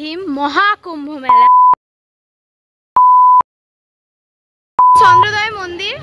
Theme Maha Kumbh মেলা, চন্দ্রোদয় মন্দির।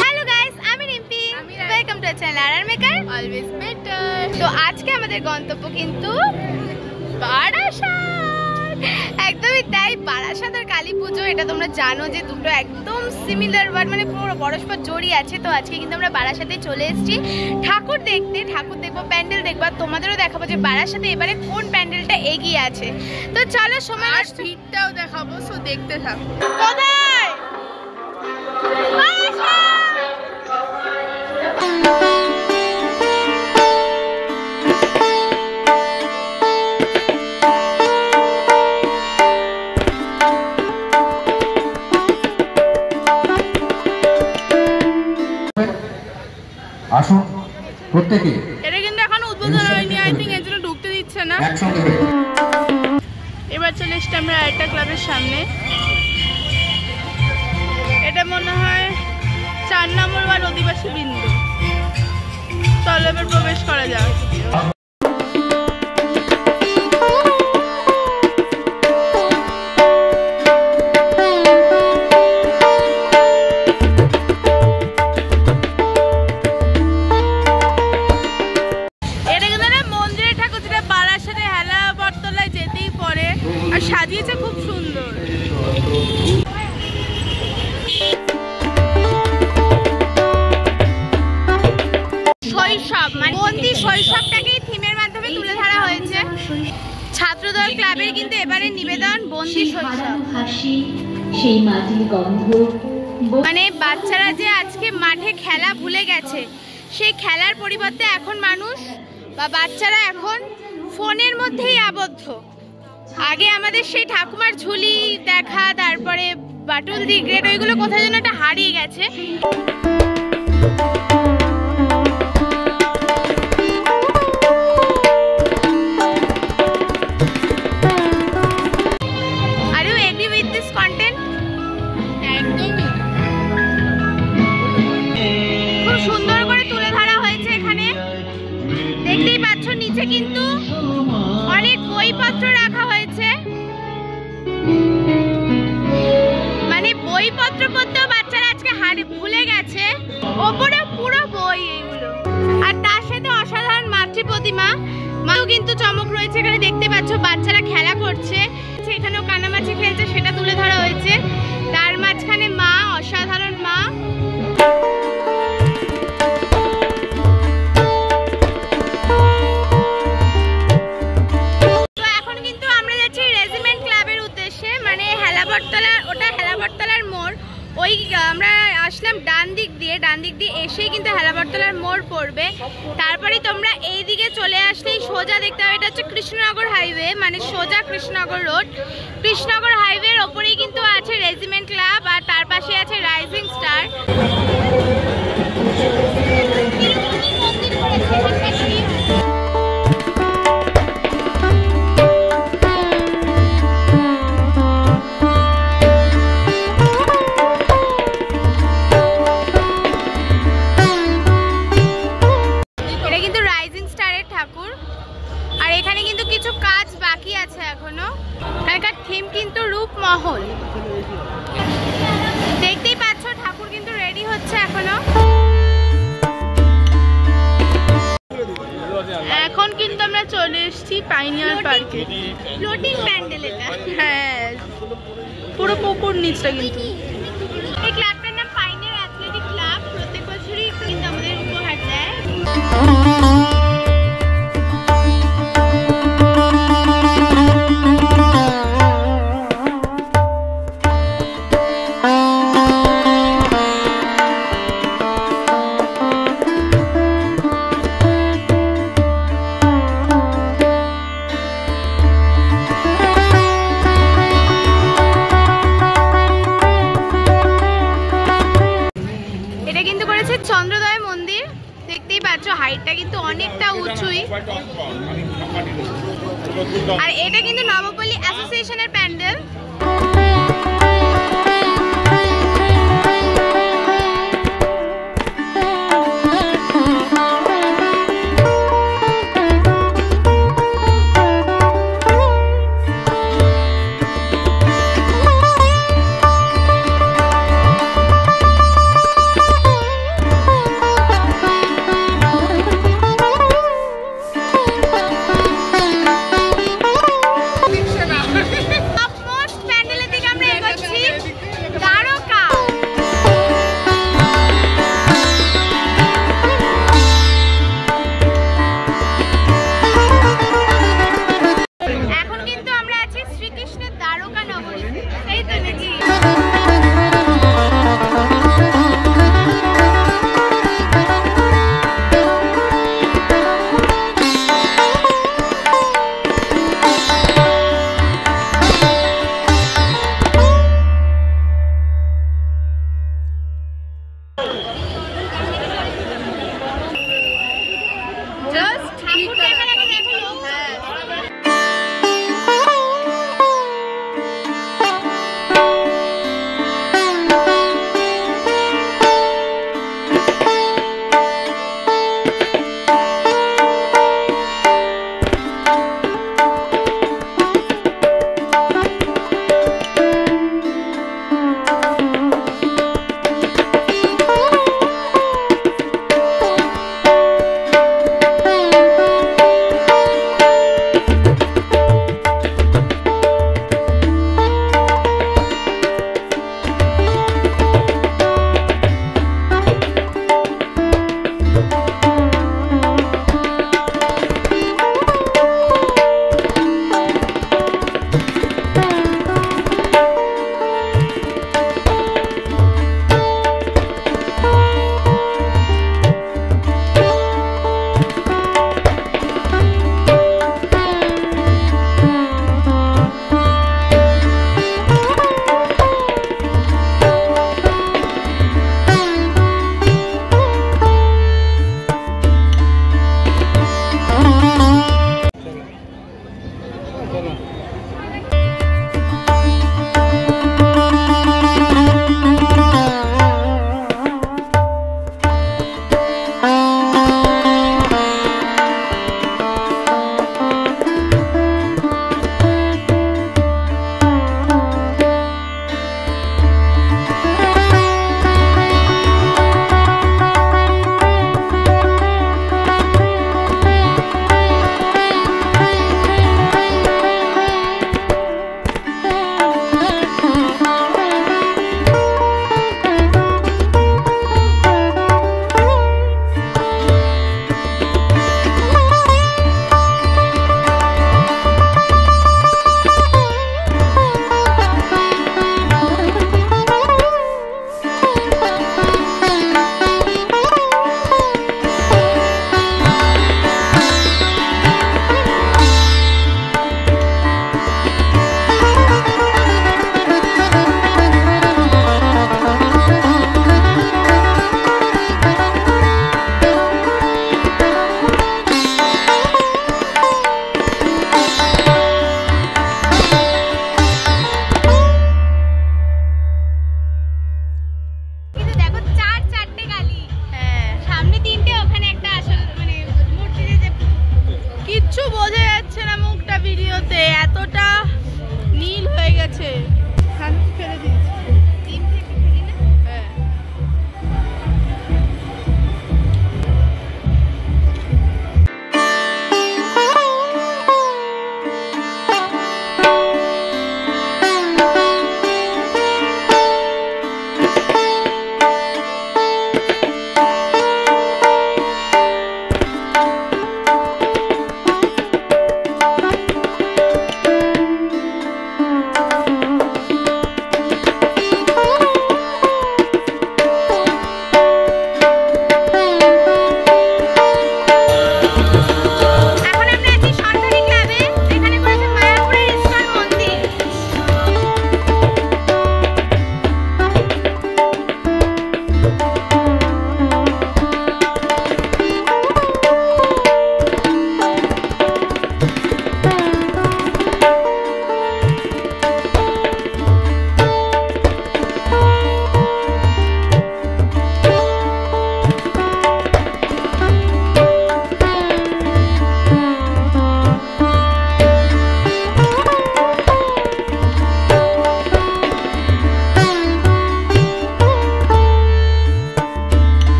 Hello guys, আমি Rimpi, welcome to channel R maker always better. তো আজকে আমাদের গন্তব্য কিন্তু বারাসাত। একদমই তাই, বারাসাত আর কালী পুজো, এটা তোমরা জানো যে দুটো একদম সিমিলার ওয়ার্ড, মানে পুরো পরস্পর জড়িয়ে আছে। তো আজকে কিন্তু আমরা বারাসাতে চলে এসেছি ঠাকুর দেখতে, ঠাকুর দেখবো, প্যান্ডেল দেখবো, তোমাদেরও দেখাবো যে বারাসাতে এবারে কোন প্যান্ডেলটা এগিয়ে আছে। তো চলো, সময় ভিড়টাও দেখাবো, সো দেখতে থাকো। কোথায় আসুন প্রত্যেকে। এটা কিন্তু এখন উদ্বোধন হয়নি, আই থিঙ্ক এর জন্য ঢুকতে দিচ্ছে না। এবার চলে এসছি আমরা আরেকটা ক্লাবের সামনে। এটা মনে হয় 4 নম্বর ওয়ার্ড অধিবাসী বিন্দু। চলো এবার প্রবেশ করা যাক। সাজিয়েছে খুব সুন্দর। শৈশব মানে মন্দির, শৈশবটাকেই থিমের মাধ্যমে তুলে ধরা হয়েছে। ছাত্রদল ক্লাবের কিন্তু এবারে নিবেদন বন্দি শৈশব। মানে বাচ্চারা যে আজকে মাঠে খেলা ভুলে গেছে, সেই খেলার পরিবর্তে এখন মানুষ বা বাচ্চারা এখন ফোনের মধ্যেই আবদ্ধ। আগে আমাদের সেই ঠাকুমার ঝুলি দেখা, তারপরে বাটুল দি গ্রেট, ওইগুলো কোথায় যেন একটা হারিয়ে গেছে। Are you agree with this content? একদমই খুব সুন্দর করে তুলে ধরা হয়েছে এখানে। দেখতেই পাচ্ছ নিচে কিন্তু অনেক বইপত্র রাখা হয়েছে, মানে বইপত্র পড়তেও বাচ্চারা আজকে ভুলে গেছে। ওপরে পুরো বই এগুলো, আর তার সাথে অসাধারণ মাতৃ প্রতিমা, মাও কিন্তু চমক রয়েছে এখানে। দেখতে পাচ্ছ বাচ্চারা খেলা করছে, এখানেও কানামাছি খেলছে, সেটা তুলে ধরা হয়েছে। তার মাঝখানে মা, অসাধারণ মা। ওই আমরা আসলাম ডান দিক দিয়ে, এসেই কিন্তু হেলাবরতলার মোড় পড়বে। তারপরে তোমরা এই দিকে চলে আসলেই সোজা দেখতে হবে, এটা হচ্ছে কৃষ্ণনগর হাইওয়ে, মানে সোজা কৃষ্ণনগর রোড। কৃষ্ণনগর হাইওয়ের ওপরেই কিন্তু আছে রেজিমেন্ট ক্লাব, আর তার পাশে আছে রাইজিং স্টার। আর এখানে কিন্তু কিছু কাজ বাকি আছে এখনো। এখানকার থিম কিন্তু রূপমহল। দেখতেই পাচ্ছ ঠাকুর কিন্তু রেডি হচ্ছে এখনো। এখন কিন্তু আমরা চলে এসেছি পাইনিয়ার পার্কে। ফ্লোটিং প্যান্ডেল এটা, হ্যাঁ পুরো পুকুর নিচটা। কিন্তু এই ক্লাবটার নাম পাইনিয়ার অ্যাথলেটিক ক্লাব। প্রত্যেক বছরই কিন্তু আমাদের উপহার দেয়। চন্দ্রোদয় মন্দির, দেখতেই পাচ্ছ হাইটটা কিন্তু অনেকটা উঁচুই। আর এটা কিন্তু নবপল্লী অ্যাসোসিয়েশনের প্যান্ডেল।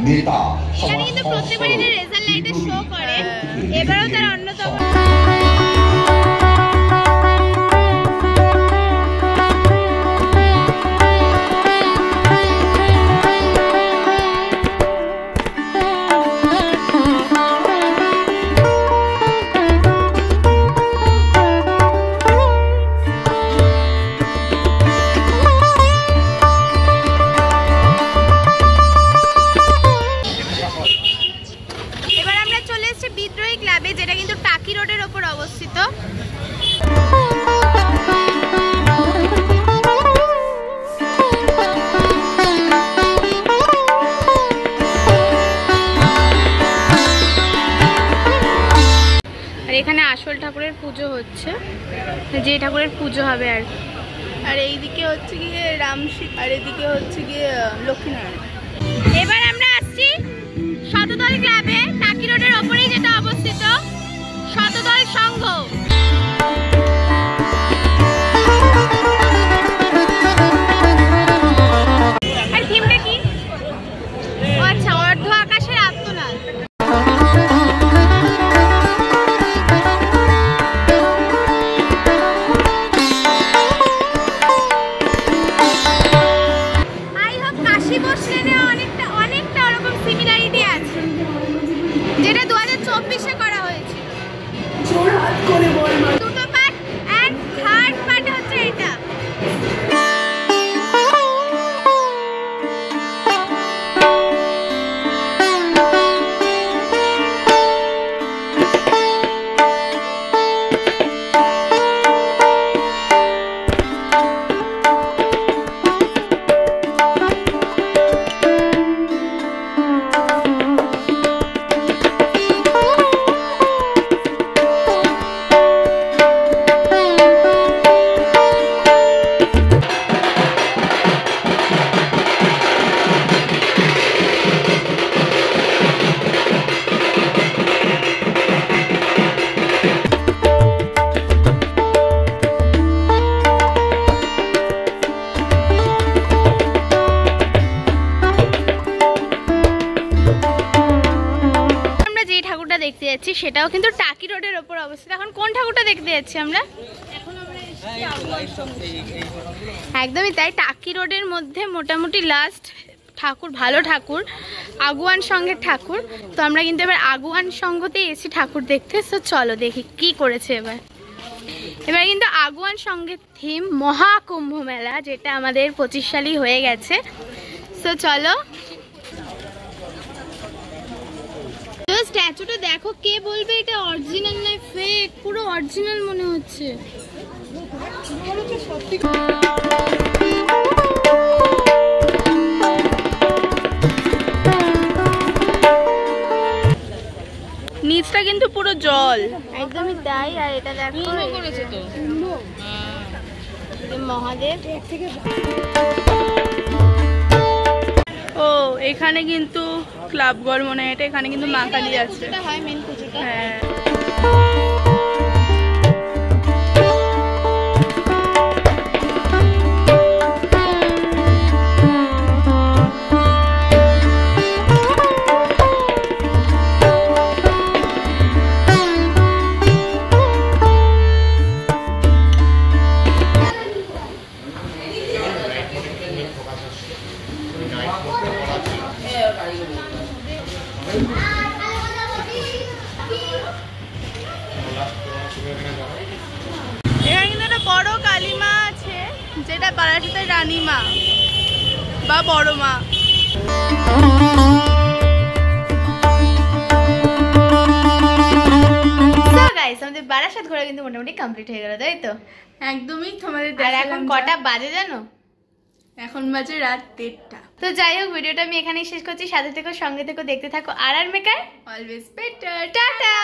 নেতা এখানে কিন্তু প্রত্যেকবার এদের রেজাল্ট লাইটে শো করে, এবারেও তারা অন্যতম। বিদ্রোহী ক্লাবে, যেটা কিন্তু টাকি রোডের ওপর অবস্থিত। আর এখানে আসল ঠাকুরের পুজো হচ্ছে, যে ঠাকুরের পুজো হবে আর কি। আর এইদিকে হচ্ছে গিয়ে রামশিব, আর এদিকে হচ্ছে গিয়ে লক্ষ্মীনারায়ণ। এবার আমরা আসছি শতদল ক্লাবে, টাকি রোডের ওপরেই যেটা অবস্থিত, শতদল সংঘ। আর থিমটা কি? ও আচ্ছা, অর্ধ আকাশের আত্মনাদ। আই হোপ কাশী বসলেনে অনেকটা ওরকম সিমিলারিটি আছে, যেটা 2024-এ করা হয়েছে। দুটো পার্ট, এন্ড থার্ড পার্ট হচ্ছে এটা। দেখতে যাচ্ছি সেটাও কিন্তু টাকি রোডের ওপর অবস্থিত। এখন কোন ঠাকুরটা দেখতে যাচ্ছি আমরা? একদমই তাই, টাকি রোডের মধ্যে মোটামুটি লাস্ট ঠাকুর, ভালো ঠাকুর, আগুয়ান সংঘের ঠাকুর। তো আমরা কিন্তু এবার আগুয়ান সংঘতেই এসেছি ঠাকুর দেখতে। তো চলো দেখি কি করেছে এবার। এবার কিন্তু আগুয়ান সংঘের থিম মহাকুম্ভ মেলা, যেটা আমাদের 25 সালেই হয়ে গেছে। তো চলো, স্ট্যাচুটা দেখো, কে বলবে এটা অরিজিনাল না ফেক? পুরো অরিজিনাল মনে হচ্ছে। নিচটা কিন্তু পুরো জল, একদমই তাই। আর এটা দেখো করেছে তো মহাদেব। ও এখানে কিন্তু ক্লাবঘর মনে হয় এটা, এখানে কিন্তু মা কালী আছে। হ্যাঁ, এখানে কিন্তু একটা বড় কালী মা আছে, যেটা বারাসাতের রানী মা বা বড় মা। আমাদের বারাসাত ঘোরা কিন্তু মোটামুটি কমপ্লিট হয়ে গেল, তাই তো? একদমই। তোমাদের আর এখন কটা বাজে জানো? এখন বাজে রাত 1:30। তো যাই হোক, ভিডিওটা আমি এখানেই শেষ করছি। সাথে থেকো, সঙ্গে থেকো, দেখতে থাকো আর মেকার অলওয়েজ বেটার। টাটা।